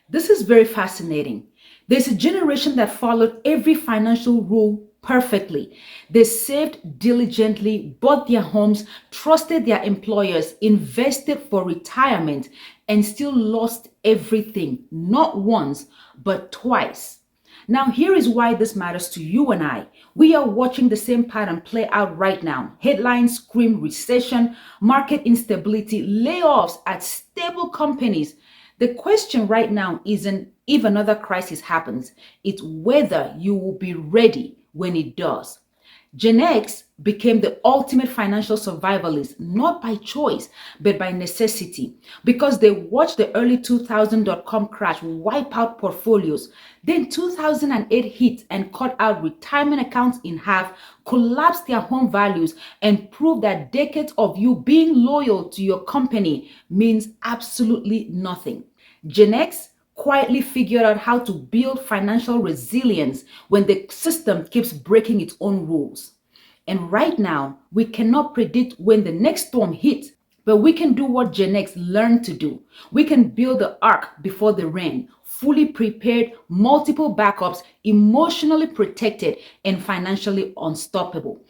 This is very fascinating. There's a generation that followed every financial rule perfectly. They saved diligently, bought their homes, trusted their employers, invested for retirement, and still lost everything, not once, but twice. Now, here is why this matters to you and I. We are watching the same pattern play out right now. Headlines scream recession, market instability, layoffs at stable companies. The question right now isn't if another crisis happens, it's whether you will be ready when it does. Gen X became the ultimate financial survivalist, not by choice, but by necessity, because they watched the early 2000 dot-com crash wipe out portfolios. Then 2008 hit and cut out retirement accounts in half, collapsed their home values, and proved that decades of you being loyal to your company means absolutely nothing. Gen X quietly figured out how to build financial resilience when the system keeps breaking its own rules. And right now, we cannot predict when the next storm hits, but we can do what Gen X learned to do. We can build the ark before the rain, fully prepared, multiple backups, emotionally protected, and financially unstoppable.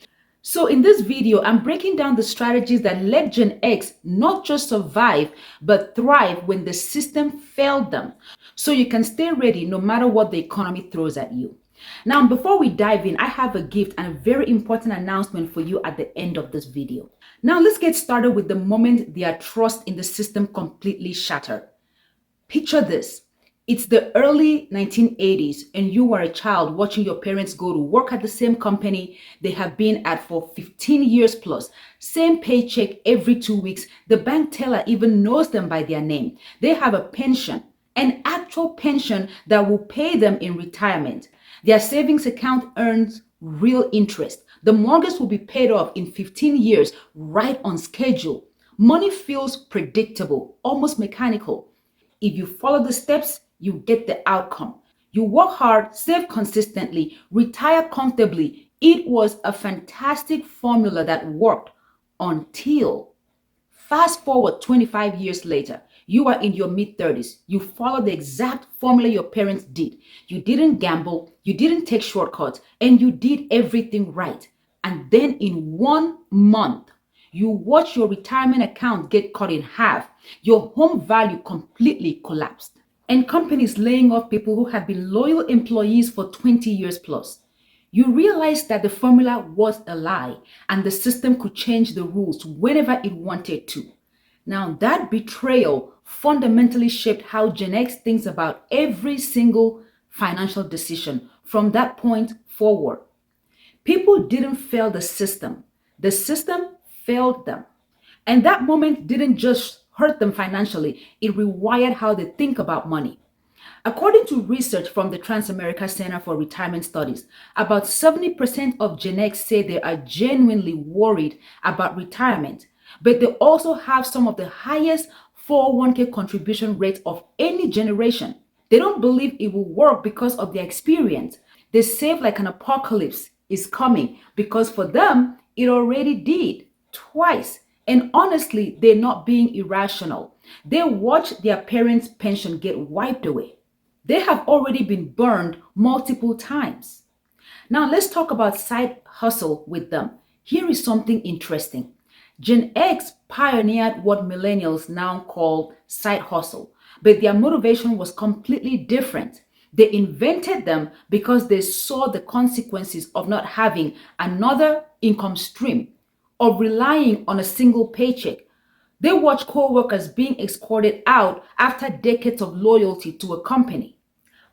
So in this video, I'm breaking down the strategies that let Gen X not just survive, but thrive when the system failed them. So you can stay ready no matter what the economy throws at you. Now, before we dive in, I have a gift and a very important announcement for you at the end of this video. Now, let's get started with the moment their trust in the system completely shattered. Picture this. It's the early 1980s and you are a child watching your parents go to work at the same company they have been at for 15 years plus. Same paycheck every 2 weeks. The bank teller even knows them by their name. They have a pension, an actual pension that will pay them in retirement. Their savings account earns real interest. The mortgage will be paid off in 15 years, right on schedule. Money feels predictable, almost mechanical. If you follow the steps, you get the outcome. You work hard, save consistently, retire comfortably. It was a fantastic formula that worked until fast forward 25 years later. You are in your mid 30s. You follow the exact formula your parents did. You didn't gamble, you didn't take shortcuts, and you did everything right. And then in 1 month, you watch your retirement account get cut in half. Your home value completely collapsed. And companies laying off people who have been loyal employees for 20 years plus. You realize that the formula was a lie and the system could change the rules whenever it wanted to. Now, that betrayal fundamentally shaped how Gen X thinks about every single financial decision from that point forward. People didn't fail the system failed them. And that moment didn't just hurt them financially, it rewired how they think about money. According to research from the Trans-America Center for Retirement Studies, about 70% of Gen X say they are genuinely worried about retirement, but they also have some of the highest 401k contribution rates of any generation. They don't believe it will work because of their experience. They save like an apocalypse is coming because for them, it already did twice. And honestly, they're not being irrational. They watch their parents' pension get wiped away. They have already been burned multiple times. Now let's talk about side hustle with them. Here is something interesting. Gen X pioneered what millennials now call side hustle, but their motivation was completely different. They invented them because they saw the consequences of not having another income stream, of relying on a single paycheck. They watch co-workers being escorted out after decades of loyalty to a company.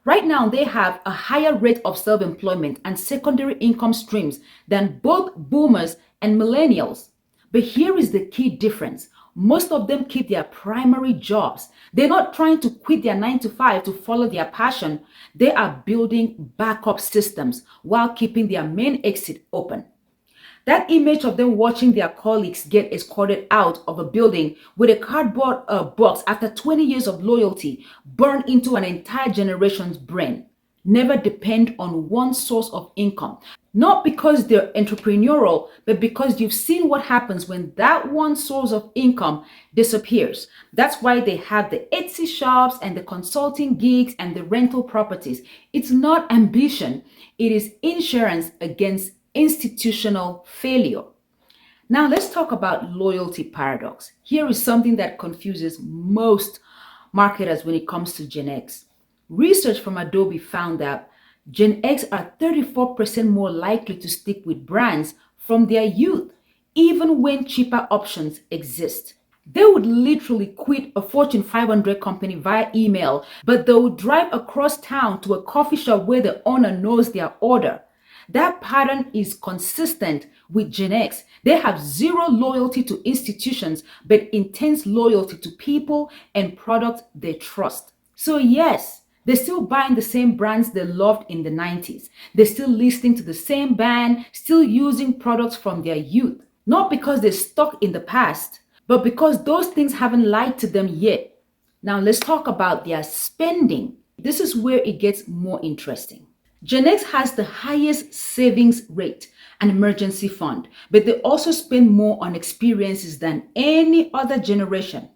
Right now, they have a higher rate of self-employment and secondary income streams than both boomers and millennials. But here is the key difference. Most of them keep their primary jobs. They're not trying to quit their 9 to 5 to follow their passion. They are building backup systems while keeping their main exit open. That image of them watching their colleagues get escorted out of a building with a cardboard box after 20 years of loyalty burned into an entire generation's brain. never depend on one source of income. Not because they're entrepreneurial, but because you've seen what happens when that one source of income disappears. That's why they have the Etsy shops and the consulting gigs and the rental properties. It's not ambition, it is insurance against institutional failure. Now let's talk about loyalty paradox. Here is something that confuses most marketers when it comes to Gen X. Research from Adobe found that Gen X are 34% more likely to stick with brands from their youth, even when cheaper options exist. They would literally quit a Fortune 500 company via email, but they would drive across town to a coffee shop where the owner knows their order. That pattern is consistent with Gen X. They have zero loyalty to institutions, but intense loyalty to people and products they trust. So, yes, they're still buying the same brands they loved in the 90s. They're still listening to the same band, still using products from their youth. Not because they're stuck in the past, but because those things haven't lied to them yet. Now, let's talk about their spending. This is where it gets more interesting. Gen X has the highest savings rate and emergency fund, but they also spend more on experiences than any other generation.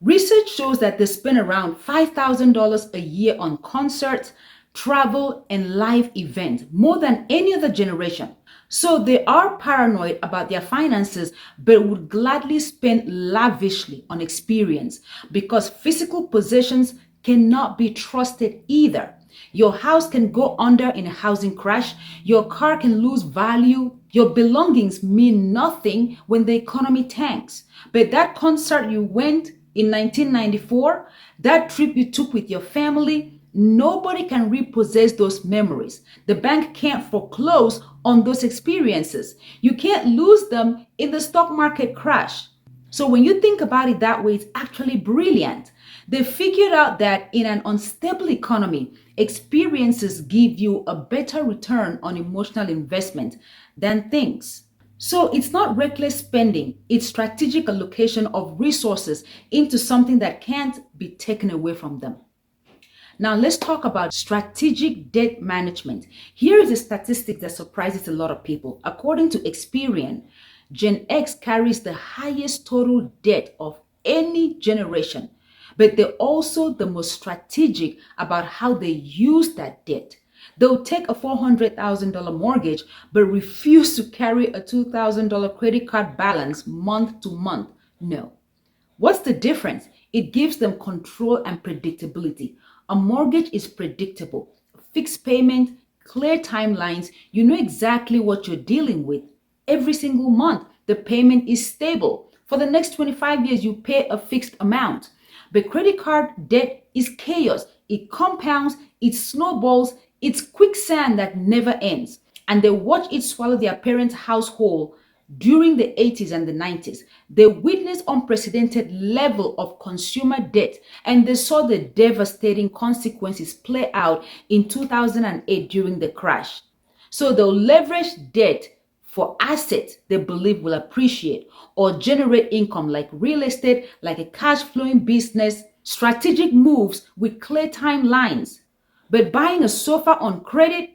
Research shows that they spend around $5,000 a year on concerts, travel, and live events, more than any other generation. So they are paranoid about their finances, but would gladly spend lavishly on experience because physical possessions cannot be trusted either. Your house can go under in a housing crash. Your car can lose value. Your belongings mean nothing when the economy tanks. But that concert you went in 1994, that trip you took with your family, nobody can repossess those memories. The bank can't foreclose on those experiences. You can't lose them in the stock market crash. So when you think about it that way, it's actually brilliant. They figured out that in an unstable economy, experiences give you a better return on emotional investment than things. So it's not reckless spending, it's strategic allocation of resources into something that can't be taken away from them. Now let's talk about strategic debt management. Here is a statistic that surprises a lot of people. According to Experian, Gen X carries the highest total debt of any generation, but they're also the most strategic about how they use that debt. They'll take a $400,000 mortgage but refuse to carry a $2,000 credit card balance month to month. No. What's the difference? It gives them control and predictability. A mortgage is predictable, fixed payment, clear timelines. You know exactly what you're dealing with. Every single month, the payment is stable. For the next 25 years, you pay a fixed amount. But credit card debt is chaos. It compounds, it snowballs, it's quicksand that never ends. And they watch it swallow their parents' household during the 80s and the 90s. They witnessed unprecedented level of consumer debt and they saw the devastating consequences play out in 2008 during the crash. So they'll leverage debt for assets they believe will appreciate or generate income like real estate, like a cash flowing business, strategic moves with clear timelines. But buying a sofa on credit,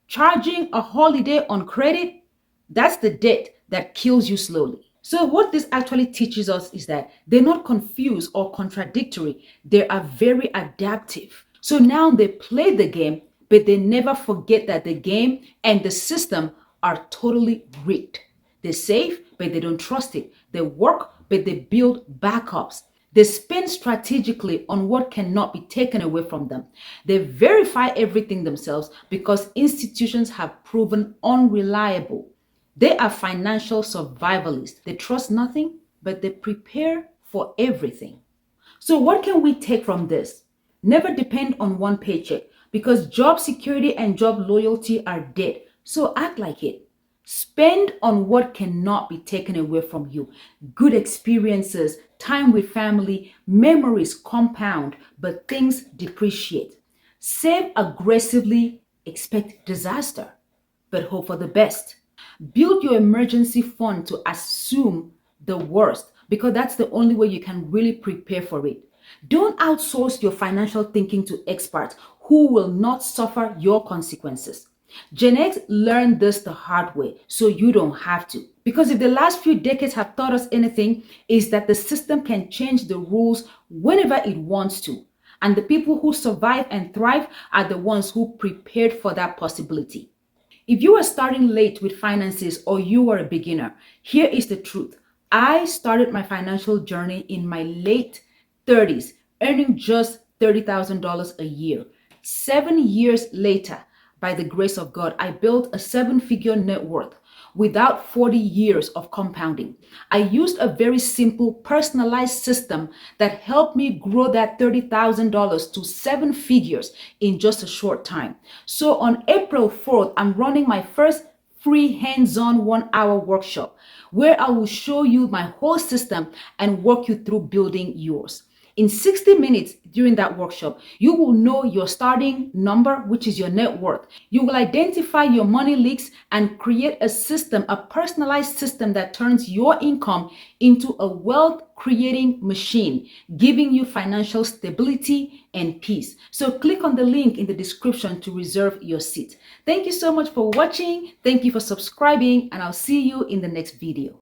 charging a holiday on credit, that's the debt that kills you slowly. So, what this actually teaches us is that they're not confused or contradictory, they are very adaptive. So now they play the game, but they never forget that the game and the system are totally rigged. They save, but they don't trust it. They work, but they build backups. They spend strategically on what cannot be taken away from them. They verify everything themselves because institutions have proven unreliable. They are financial survivalists. They trust nothing, but they prepare for everything. So, what can we take from this? Never depend on one paycheck because job security and job loyalty are dead. So, act like it. Spend on what cannot be taken away from you. Good experiences, time with family, memories compound, but things depreciate. Save aggressively, expect disaster, but hope for the best. Build your emergency fund to assume the worst because that's the only way you can really prepare for it. Don't outsource your financial thinking to experts who will not suffer your consequences. Gen X learned this the hard way, so you don't have to. Because if the last few decades have taught us anything, is that the system can change the rules whenever it wants to. And the people who survive and thrive are the ones who prepared for that possibility. If you are starting late with finances or you are a beginner, here is the truth. I started my financial journey in my late 30s, earning just $30,000 a year. 7 years later, by the grace of God, I built a seven-figure net worth without 40 years of compounding. I used a very simple personalized system that helped me grow that $30,000 to seven figures in just a short time. So on April 4th, I'm running my first free hands-on 1 hour workshop where I will show you my whole system and walk you through building yours. In 60 minutes during that workshop, you will know your starting number, which is your net worth. You will identify your money leaks and create a system, a personalized system that turns your income into a wealth creating machine, giving you financial stability and peace. So click on the link in the description to reserve your seat. Thank you so much for watching. Thank you for subscribing, and I'll see you in the next video.